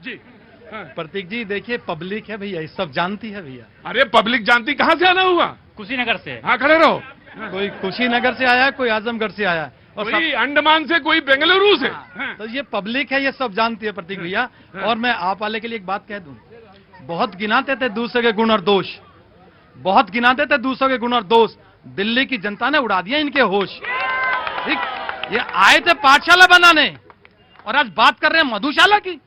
जी प्रतीक जी देखिए, पब्लिक है भैया, ये सब जानती है भैया। अरे पब्लिक जानती, कहाँ से आना हुआ? कुशीनगर से। हाँ खड़े रहो। कोई कुशीनगर से आया है, कोई आजमगढ़ से आया है, और कोई अंडमान से, कोई बेंगलुरु से। तो ये पब्लिक है, ये सब जानती है प्रतीक भैया। और मैं आप वाले के लिए एक बात कह दूं, बहुत गिनाते थे दूसरे के गुण और दोष, बहुत गिनाते थे दूसरों के गुण और दोष। दिल्ली की जनता ने उड़ा दिया इनके होश। ठीक, ये आए थे पाठशाला बनाने और आज बात कर रहे हैं मधुशाला की।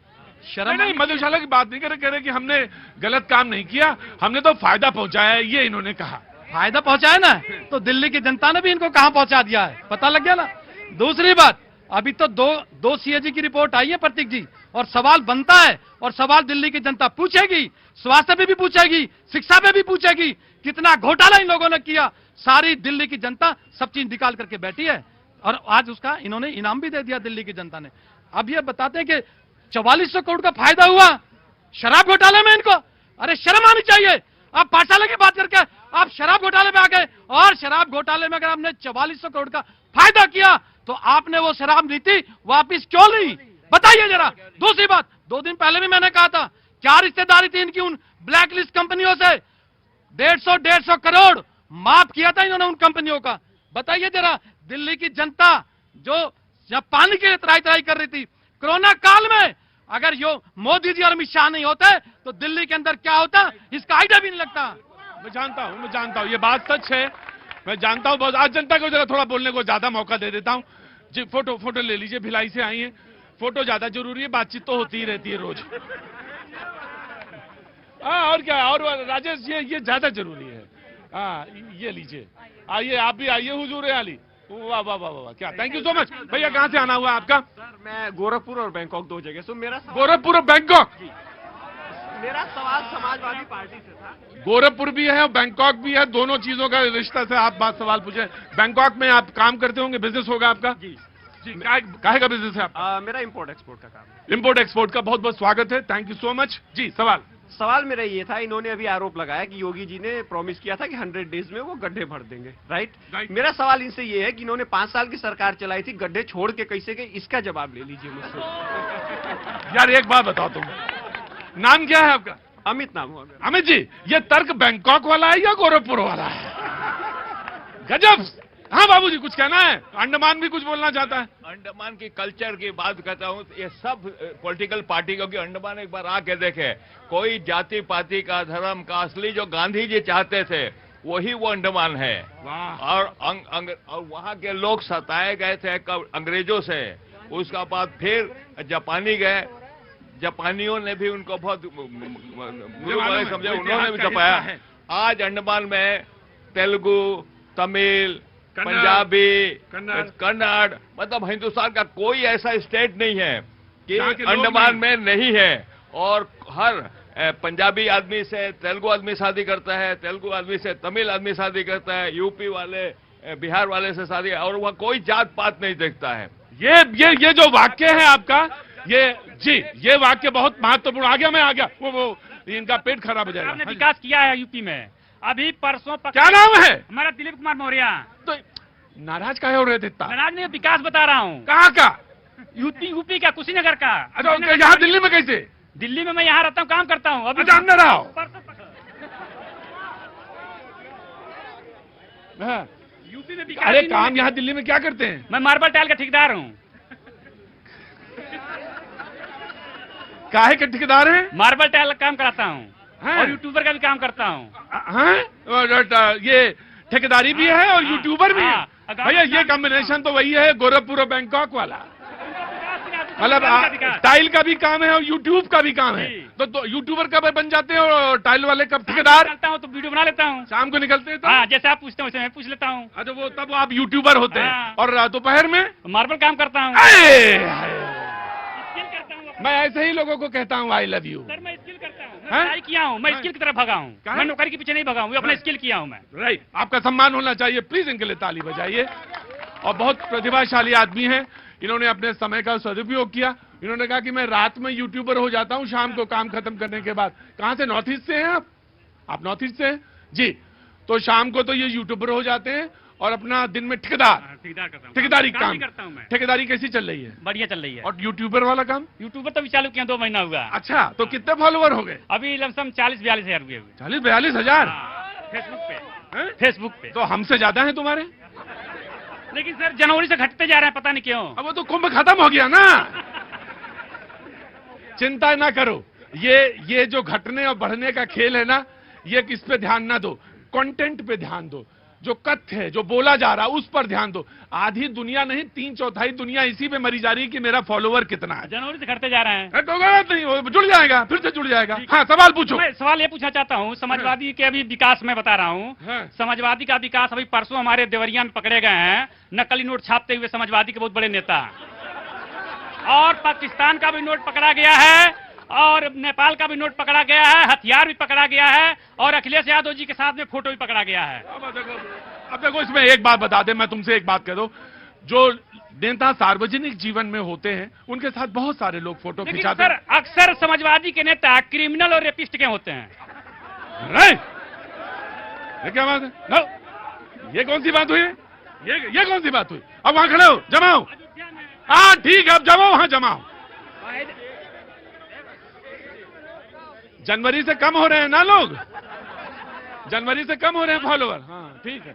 शर्म नहीं, मधुशाला की बात नहीं कह रहे कि हमने गलत काम नहीं किया, हमने तो फायदा पहुंचाया है, ये इन्होंने कहा। फायदा पहुंचाया ना, तो दिल्ली की जनता ने भी इनको कहां पहुंचा दिया है, पता लग गया ना। दूसरी बात, अभी तो दो सीएजी की रिपोर्ट आई है प्रतीक जी, और सवाल बनता है, और सवाल दिल्ली की जनता पूछेगी, स्वास्थ्य पे भी पूछेगी, शिक्षा पे भी पूछेगी, कितना घोटाला इन लोगों ने किया। सारी दिल्ली की जनता सब चीज निकाल करके बैठी है, और आज उसका इन्होंने इनाम भी दे दिया दिल्ली की जनता ने। अब ये बताते हैं कि 4400 करोड़ का फायदा हुआ शराब घोटाले में इनको। अरे शर्म आनी चाहिए। आप पाठशाला की बात करके आप शराब घोटाले में आ गए, और शराब घोटाले में अगर आपने 4400 करोड़ का फायदा किया तो आपने वो शराब नीति वापिस क्यों ली, बताइए जरा। दूसरी बात, 2 दिन पहले भी मैंने कहा था, क्या रिश्तेदारी थी इनकी उन ब्लैकलिस्ट कंपनियों से। 150 करोड़ माफ किया था इन्होंने उन कंपनियों का। बताइए जरा, दिल्ली की जनता जो जब पानी के लिए त्राही कर रही थी कोरोना काल में, अगर यो मोदी जी और अमित शाह नहीं होते तो दिल्ली के अंदर क्या होता, इसका आइडिया भी नहीं लगता। मैं जानता हूं, ये बात सच है, मैं जानता हूं। बहुत आज जनता को जरा थोड़ा बोलने को ज्यादा मौका दे देता हूं। जी फोटो ले लीजिए, भिलाई से आई है, फोटो ज्यादा जरूरी है, बातचीत तो होती ही रहती है रोज। हाँ और क्या, और राजेश ये ज्यादा जरूरी है। हाँ ये लीजिए, आइए आप भी आइए, हुजूर आली। वाह वाह वाह वाह, क्या, थैंक यू सो मच। भैया कहाँ से आना हुआ आपका? सर मैं गोरखपुर और बैंकॉक 2 जगह से। मेरा गोरखपुर और बैंकॉक? मेरा सवाल समाजवादी पार्टी से था। गोरखपुर भी है और बैंकॉक भी है, दोनों चीजों का रिश्ता से आप बात सवाल पूछे। बैंकॉक में आप काम करते होंगे, बिजनेस होगा आपका? जी जी, काहे का बिजनेस है आपका? मेरा इंपोर्ट एक्सपोर्ट का काम है। इंपोर्ट एक्सपोर्ट का बहुत बहुत स्वागत है, थैंक यू सो मच। जी सवाल मेरा ये था, इन्होंने अभी आरोप लगाया कि योगी जी ने प्रॉमिस किया था कि 100 डेज में वो गड्ढे भर देंगे, राइट? मेरा सवाल इनसे ये है कि इन्होंने 5 साल की सरकार चलाई थी, गड्ढे छोड़ के कैसे गए, इसका जवाब ले लीजिए मुझसे। यार एक बात बताओ, तुम नाम क्या है आपका? अमित नाम हुआ मेरा। अमित जी, ये तर्क बैंकॉक वाला है या गोरखपुर वाला है? गजब। हाँ बाबूजी कुछ कहना है? अंडमान भी कुछ बोलना चाहता है। अंडमान की कल्चर की बात करता हूँ, ये सब पॉलिटिकल पार्टी, क्योंकि अंडमान एक बार आके देखे, कोई जाति पाति का, धर्म का, असली जो गांधी जी चाहते थे वही वो अंडमान है। और वहाँ के लोग सताए गए थे अंग्रेजों से, उसका बाद फिर जापानी गए, जापानियों ने भी उनको बहुत समझे, उन्होंने भी छपाया। आज अंडमान में तेलुगु, तमिल, पंजाबी, कन्नड़, मतलब हिंदुस्तान का कोई ऐसा स्टेट नहीं है कि अंडमान में नहीं है। और हर पंजाबी आदमी से तेलुगु आदमी शादी करता है, तेलुगु आदमी से तमिल आदमी शादी करता है, यूपी वाले बिहार वाले से शादी, और वह कोई जात पात नहीं देखता है। ये जो वाक्य है आपका, ये वाक्य बहुत महत्वपूर्ण। आ गया वो इनका पेट खराब हो जाएगा। आपने विकास किया है यूपी में, अभी परसों क्या नाम है? हमारा दिलीप कुमार मौर्य। तो नाराज काहे हो रहे थे इतना? नाराज नहीं, विकास बता रहा हूँ। कहाँ का? यूपी का, कुशीनगर का। अच्छा, यहाँ दिल्ली में कैसे? दिल्ली में मैं यहाँ रहता हूँ, काम करता हूँ। अभी जानना रहा हो? यूपी में विकास। अरे काम यहाँ दिल्ली में क्या करते हैं? मैं मार्बल टाइल का ठेकेदार हूँ। काहे के ठेकेदार हैं? मार्बल टाइल का काम कराता हूँ, और यूट्यूबर का भी काम करता हूँ। ये ठेकेदारी भी है और यूट्यूबर भी है। भैया ये कॉम्बिनेशन तो वही है गोरखपुर और बैंकॉक वाला। मतलब टाइल का भी काम है और यूट्यूब का भी काम है। तो यूट्यूबर कब बन जाते हैं और टाइल वाले कब ठेकेदार? करता हूँ तो वीडियो बना लेता हूँ, शाम को निकलते हैं तो? हाँ, जैसे आप पूछते हैं वैसे मैं पूछ लेता हूँ। अच्छा, वो तब आप यूट्यूबर होते हैं। और दोपहर में मार्बल काम करता हूँ। मैं ऐसे ही लोगों को कहता हूँ आई लव यू। सर मैं स्किल करता हूँ, मैं पढ़ाई किया हूँ, मैं स्किल की तरफ भागा हूँ, मैं नौकरी के पीछे नहीं भागा हूँ, अपना स्किल किया हूँ मैं। राइट, आपका सम्मान होना चाहिए, प्लीज इनके लिए ताली बजाइए। और बहुत प्रतिभाशाली आदमी हैं, इन्होंने अपने समय का सदुपयोग किया। इन्होंने कहा कि मैं रात में यूट्यूबर हो जाता हूं शाम को काम खत्म करने के बाद। कहां से? नॉर्थ ईस्ट से हैं आप नॉर्थ ईस्ट से हैं जी। तो शाम को तो ये यूट्यूबर हो जाते हैं और अपना दिन में ठेकेदार। ठेकेदार करता हूँ। ठेकेदारी काम काम भी करता हूँ मैं। ठेकेदारी कैसी चल रही है? बढ़िया चल रही है। और यूट्यूबर वाला काम? यूट्यूबर तो भी चालू किया 2 महीना हुआ। अच्छा, तो कितने फॉलोवर हो गए? अभी लमसम 40-42 हजार हुए। 40-42 हजार? फेसबुक पे। हैं? फेसबुक पे। तो हमसे ज्यादा है तुम्हारे। लेकिन सर जनवरी से घटते जा रहे हैं, पता नहीं क्यों। अब वो तो कुंभ खत्म हो गया ना। चिंता ना करो, ये जो घटने और बढ़ने का खेल है ना, ये किस पे ध्यान ना दो, कंटेंट पे ध्यान दो। जो कथ्य है, जो बोला जा रहा, उस पर ध्यान दो। आधी दुनिया नहीं, 3/4 दुनिया इसी पे मरी जा रही है कि मेरा फॉलोवर कितना है। जनवरी से घटते जा रहे हैं। तो गलत नहीं, वो जुड़ जाएगा, फिर से जुड़ जाएगा। हाँ, सवाल पूछो। मैं सवाल ये पूछना चाहता हूँ, समाजवादी के अभी विकास में बता रहा हूँ। हाँ। समाजवादी का विकास अभी परसों हमारे देवरिया में पकड़े गए हैं नकली नोट छापते हुए समाजवादी के बहुत बड़े नेता, और पाकिस्तान का भी नोट पकड़ा गया है, और नेपाल का भी नोट पकड़ा गया है, हथियार भी पकड़ा गया है, और अखिलेश यादव जी के साथ में फोटो भी पकड़ा गया है। अब देखो, इसमें एक बात बता दे, मैं तुमसे एक बात कह दूं, जो नेता सार्वजनिक जीवन में होते हैं उनके साथ बहुत सारे लोग फोटो लेकिन खिंचाते सर हैं। अक्सर समाजवादी के नेता क्रिमिनल और रेपिस्ट के होते हैं। नहीं, ये क्या बात है? नो, ये कौन सी बात हुई? ये कौन सी बात हुई? अब वहां खड़े हो, जमाओ। हाँ ठीक है, अब जमाओ, वहां जमाओ। जनवरी से कम हो रहे हैं ना लोग, जनवरी से कम हो रहे हैं फॉलोअर। हाँ ठीक है।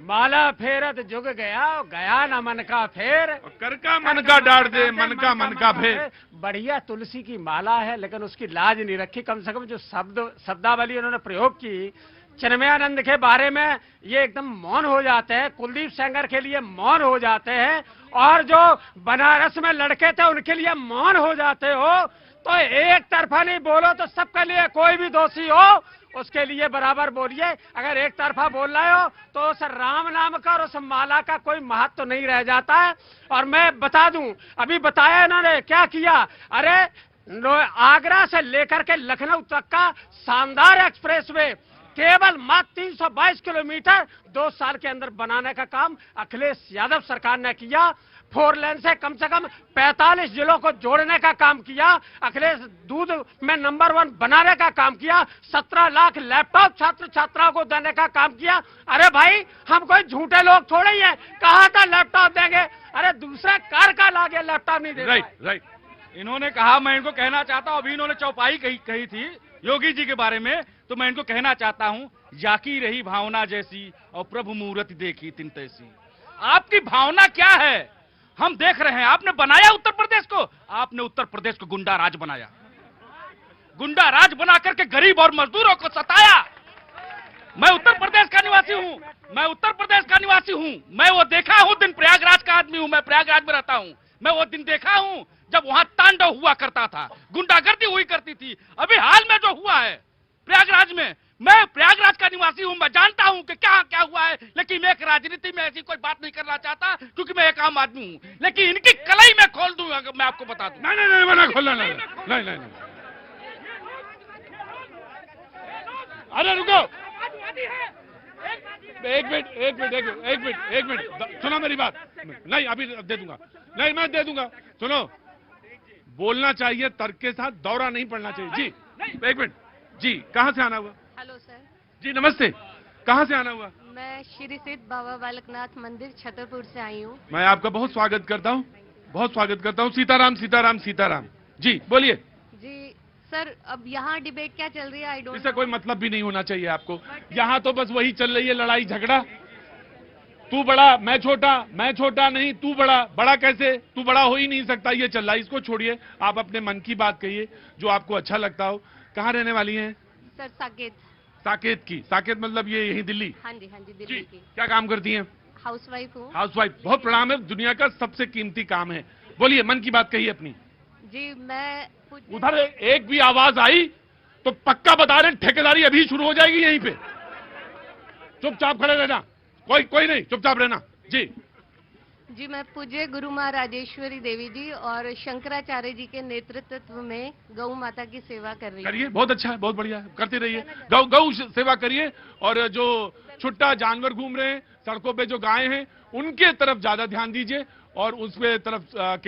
माला फेरत जुग गया, गया न मन का फेर। कर का मन का डांट दे, मन का फेर। बढ़िया तुलसी की माला है, लेकिन उसकी लाज नहीं रखी। कम से कम जो शब्दावली उन्होंने प्रयोग की चिन्मयानंद के बारे में, ये एकदम मौन हो जाते हैं। कुलदीप सेंगर के लिए मौन हो जाते हैं, और जो बनारस में लड़के थे उनके लिए मौन हो जाते हो। तो एक तरफा नहीं बोलो तो सबके लिए, कोई भी दोषी हो उसके लिए बराबर बोलिए। अगर एक तरफा बोल रहे हो तो उस राम नाम का और उस माला का कोई महत्व तो नहीं रह जाता है। और मैं बता दूं, अभी बताया इन्होंने क्या किया। अरे आगरा से लेकर के लखनऊ तक का शानदार एक्सप्रेसवे केवल मात्र 322 किलोमीटर 2 साल के अंदर बनाने का काम अखिलेश यादव सरकार ने किया। 4 लेन से कम 45 जिलों को जोड़ने का काम किया। अखिलेश दूध में नंबर 1 बनाने का काम किया। 17 लाख लैपटॉप छात्र छात्राओं को देने का काम किया। अरे भाई, हम कोई झूठे लोग थोड़े ही हैं। कहा था लैपटॉप देंगे, अरे दूसरा कार का लागे लैपटॉप नहीं दे। राइट। इन्होंने कहा, मैं इनको कहना चाहता हूं, अभी इन्होंने चौपाई कही थी योगी जी के बारे में, तो मैं इनको कहना चाहता हूं, जाकी रही भावना जैसी और प्रभु मूर्ति देखी तिन तैसी। आपकी भावना क्या है हम देख रहे हैं। आपने बनाया उत्तर प्रदेश को, आपने उत्तर प्रदेश को गुंडा राज बनाया। गुंडा राज बना करके गरीब और मजदूरों को सताया। मैं उत्तर प्रदेश का निवासी हूं, मैं वो देखा हूं दिन, प्रयागराज का आदमी हूं, मैं प्रयागराज में रहता हूं। मैं वो दिन देखा हूं जब वहां तांडव हुआ करता था, गुंडागर्दी हुई करती थी। अभी हाल में जो हुआ है प्रयागराज में, मैं प्रयागराज का निवासी हूं, मैं जानता हूं कि क्या हुआ है। लेकिन मैं एक राजनीति में ऐसी कोई बात नहीं करना चाहता, क्योंकि मैं एक आम आदमी हूं। लेकिन इनकी कलाई मैं खोल दूं, अगर मैं आपको बता दूं। नहीं, मना खोलना नहीं। अरे रुको, एक मिनट, सुनो मेरी बात। नहीं, अभी दे दूंगा। नहीं, मैं दे दूंगा। सुनो, बोलना चाहिए तर्क के साथ, दौरा नहीं पड़ना चाहिए। जी एक मिनट जी, कहाँ से आना हुआ? Hello sir. जी नमस्ते, कहाँ से आना हुआ? मैं श्री सिद्ध बाबा बालकनाथ मंदिर छतरपुर से आई हूँ। मैं आपका बहुत स्वागत करता हूँ, बहुत स्वागत करता हूँ। सीताराम। जी बोलिए। जी सर, अब यहाँ डिबेट क्या चल रही है? आई डोंट इससे कोई मतलब भी नहीं होना चाहिए आपको। यहाँ तो बस वही चल रही है, लड़ाई झगड़ा। तू बड़ा, मैं छोटा नहीं, तू बड़ा कैसे? तू बड़ा हो ही नहीं सकता, ये चल रहा है। इसको छोड़िए, आप अपने मन की बात कहिए, जो आपको अच्छा लगता हो। कहाँ रहने वाली हैं? सर साकेत की। साकेत मतलब ये यही दिल्ली? हाँ जी, दिल्ली की। क्या काम करती हैं? हाउसवाइफ हूँ। हाउसवाइफ, बहुत प्रणाम है, दुनिया का सबसे कीमती काम है। बोलिए, मन की बात कहिए अपनी। जी मैं उधर एक भी आवाज आई तो पक्का बता रहे, ठेकेदारी अभी शुरू हो जाएगी यहीं पे। चुपचाप खड़े रहना, कोई नहीं, चुपचाप रहना। जी मैं पूज्य गुरु माँ राजेश्वरी देवी जी और शंकराचार्य जी के नेतृत्व में गौ माता की सेवा कर रही हूँ। करिए, बहुत अच्छा है, बहुत बढ़िया है, करते रहिए। गौ सेवा करिए। और जो छुट्टा जानवर घूम रहे हैं सड़कों पे, जो गायें हैं, उनके तरफ ज्यादा ध्यान दीजिए और उस पे तरफ